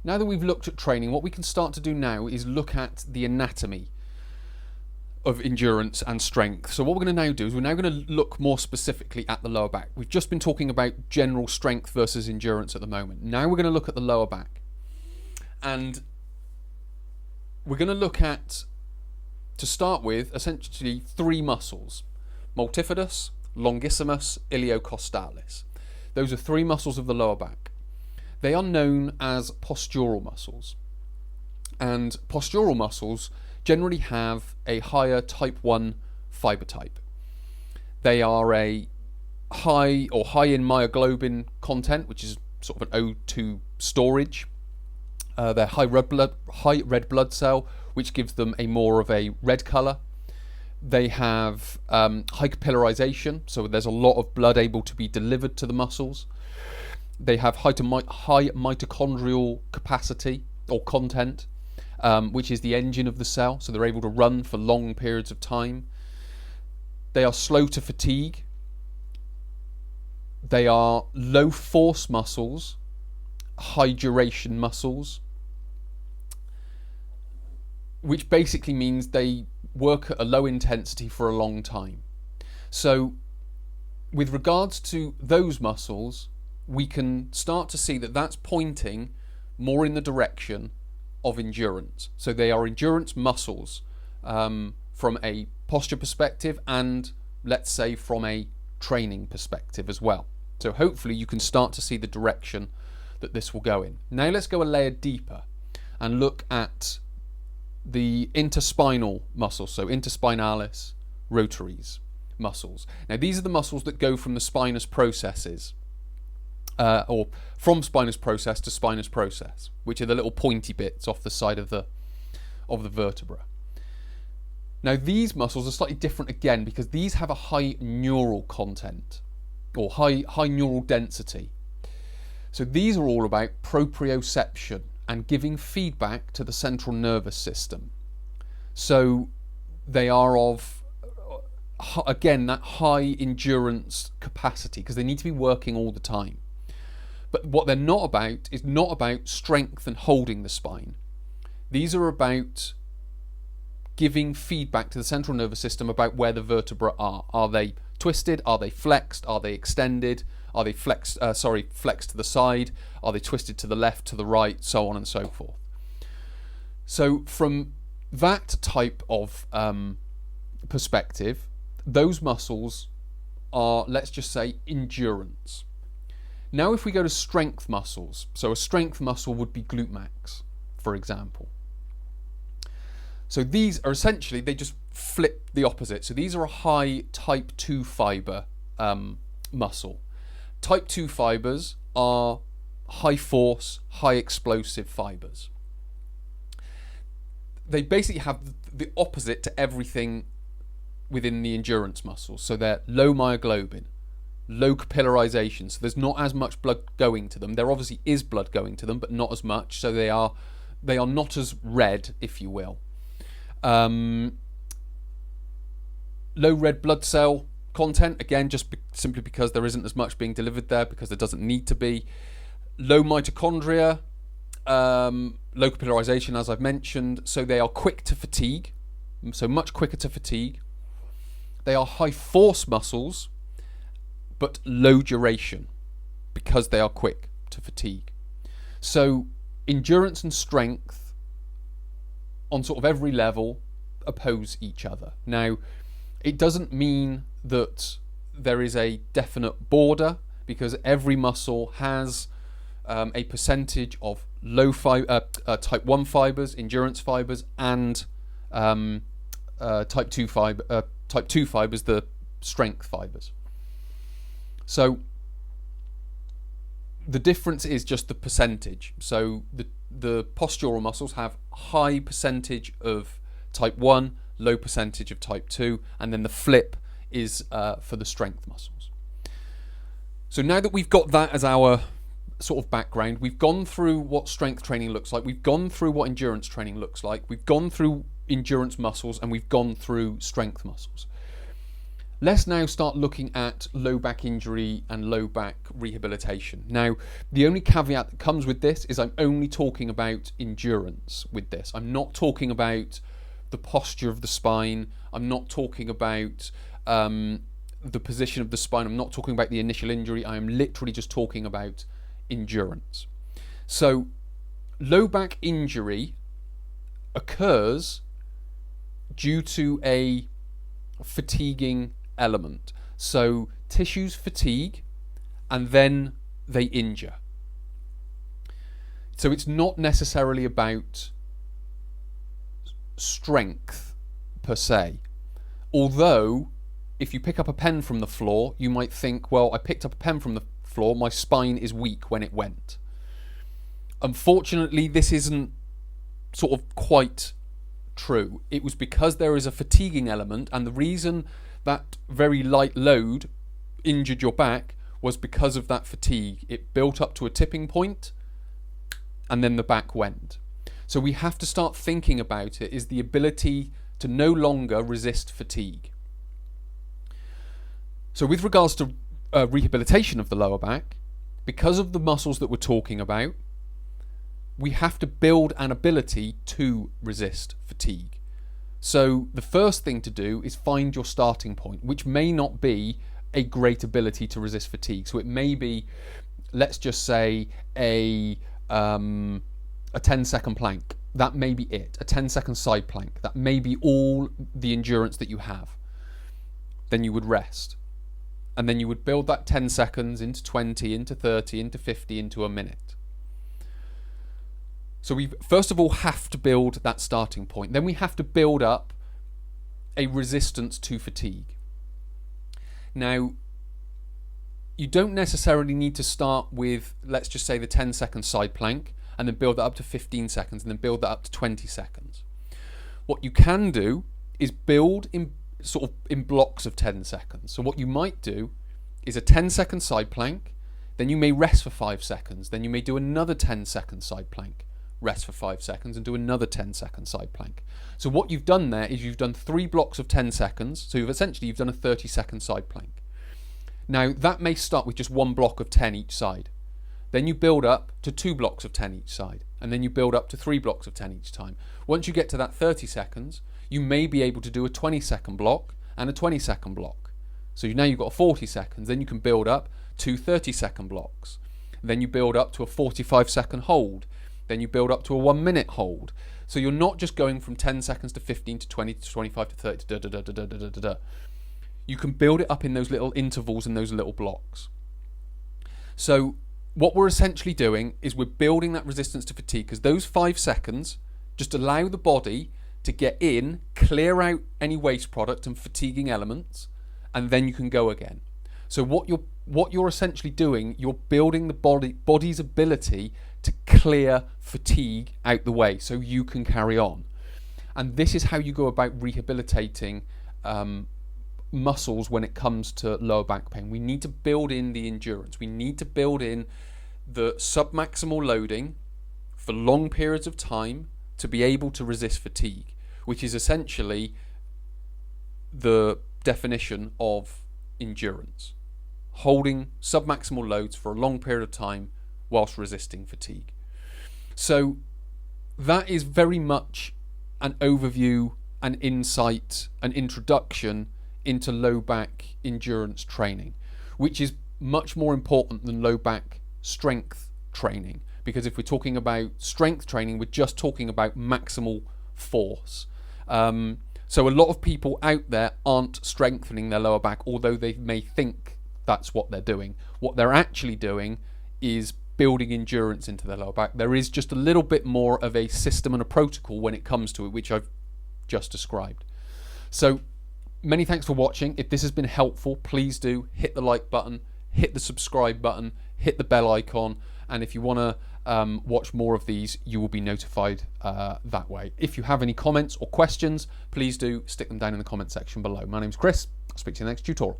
Now that we've looked at training, what we can start to do now is look at the anatomy of endurance and strength. So what we're going to now do is we're now going to look more specifically at the lower back. We've just been talking about general strength versus endurance at the moment. Now we're going to look at the lower back. And we're going to look at, to start with, essentially three muscles: multifidus, longissimus, iliocostalis. Those are three muscles of the lower back. They are known as postural muscles. And postural muscles generally have a higher type 1 fibre type. They are a high in myoglobin content, which is sort of an O2 storage. They're high red blood cell, which gives them more of a red colour. They have high capillarization, so there's a lot of blood able to be delivered to the muscles. They have high mitochondrial capacity or content, which is the engine of the cell, so they're able to run for long periods of time. They are slow to fatigue. They are low force muscles, high duration muscles, which basically means they work at a low intensity for a long time. So with regards to those muscles, we can start to see that that's pointing more in the direction of endurance. So they are endurance muscles from a posture perspective, and let's say from a training perspective as well. So hopefully you can start to see the direction that this will go in. Now let's go a layer deeper and look at the interspinal muscles, so interspinalis, rotaries muscles. Now these are the muscles that go from the spinous processes, or from spinous process to spinous process, which are the little pointy bits off the side of the vertebra. Now these muscles are slightly different again because these have a high neural content, or high neural density. So these are all about proprioception and giving feedback to the central nervous system. So they are of, again, that high endurance capacity because they need to be working all the time. But what they're not about is not about strength and holding the spine. These are about giving feedback to the central nervous system about where the vertebrae are. Are they twisted? Are they flexed? Are they extended? Are they flexed to the side? Are they twisted to the left, to the right, so on and so forth? So from that type of perspective, those muscles are, let's just say, endurance. Now if we go to strength muscles, so a strength muscle would be glute max, for example. So these are essentially, they just flip the opposite. So these are a high type 2 fibre muscle. Type 2 fibres are high force, high explosive fibres. They basically have the opposite to everything within the endurance muscles. So they're low myoglobin, low capillarization, so there's not as much blood going to them. There obviously is blood going to them, but not as much, so they are not as red, if you will. Low red blood cell content, again, just simply because there isn't as much being delivered there, because there doesn't need to be. Low mitochondria, low capillarization, as I've mentioned, so they are quick to fatigue, so much quicker to fatigue. They are high force muscles, but low duration, because they are quick to fatigue. So endurance and strength on sort of every level oppose each other. Now, it doesn't mean that there is a definite border, because every muscle has a percentage of low type 1 fibers, endurance fibers, and type 2 fibers, the strength fibers. So the difference is just the percentage. So the postural muscles have high percentage of type 1, low percentage of type 2, and then the flip is for the strength muscles. So now that we've got that as our sort of background, we've gone through what strength training looks like, we've gone through what endurance training looks like, we've gone through endurance muscles, and we've gone through strength muscles. Let's now start looking at low back injury and low back rehabilitation. Now, the only caveat that comes with this is I'm only talking about endurance with this. I'm not talking about the posture of the spine. I'm not talking about the position of the spine. I'm not talking about the initial injury. I am literally just talking about endurance. So, low back injury occurs due to a fatiguing element. So tissues fatigue and then they injure. So it's not necessarily about strength per se. Although if you pick up a pen from the floor, you might think, well, I picked up a pen from the floor, my spine is weak when it went. Unfortunately, this isn't sort of quite true. It was because there is a fatiguing element, and the reason that very light load injured your back was because of that fatigue. It built up to a tipping point and then the back went. So we have to start thinking about it is the ability to no longer resist fatigue. So with regards to rehabilitation of the lower back, because of the muscles that we're talking about, we have to build an ability to resist fatigue. So the first thing to do is find your starting point, which may not be a great ability to resist fatigue. So it may be, let's just say, a 10-second plank. That may be it. A 10-second side plank. That may be all the endurance that you have. Then you would rest. And then you would build that 10 seconds into 20, into 30, into 50, into a minute. So we first of all have to build that starting point. Then we have to build up a resistance to fatigue. Now, you don't necessarily need to start with, let's just say, the 10-second side plank and then build that up to 15 seconds and then build that up to 20 seconds. What you can do is build in blocks of 10 seconds. So what you might do is a 10-second side plank, then you may rest for 5 seconds, then you may do another 10-second side plank, rest for 5 seconds and do another 10-second side plank. So what you've done there is you've done 3 blocks of 10 seconds. So you've done a 30-second side plank. Now that may start with just 1 block of 10 each side. Then you build up to 2 blocks of 10 each side. And then you build up to 3 blocks of 10 each time. Once you get to that 30 seconds, you may be able to do a 20-second block and a 20-second block. So now you've got 40 seconds. Then you can build up to 30-second blocks. Then you build up to a 45-second hold. Then you build up to a 1-minute hold. So you're not just going from 10 seconds to 15 to 20 to 25 to 30 to da. You can build it up in those little intervals and those little blocks. So what we're essentially doing is we're building that resistance to fatigue, because those 5 seconds just allow the body to get in, clear out any waste product and fatiguing elements, and then you can go again. So what you're essentially doing, you're building the body's ability to clear fatigue out the way so you can carry on. And this is how you go about rehabilitating muscles when it comes to lower back pain. We need to build in the endurance. We need to build in the submaximal loading for long periods of time to be able to resist fatigue, which is essentially the definition of endurance. Holding submaximal loads for a long period of time whilst resisting fatigue. So that is very much an overview, an insight, an introduction into low back endurance training, which is much more important than low back strength training, because if we're talking about strength training, we're just talking about maximal force. So a lot of people out there aren't strengthening their lower back, although they may think that's what they're doing. What they're actually doing is building endurance into their lower back. There is just a little bit more of a system and a protocol when it comes to it, which I've just described. So many thanks for watching. If this has been helpful, please do hit the like button, hit the subscribe button, hit the bell icon, and if you want to watch more of these, you will be notified that way. If you have any comments or questions, please do stick them down in the comment section below. My name's Chris. I'll speak to you in the next tutorial.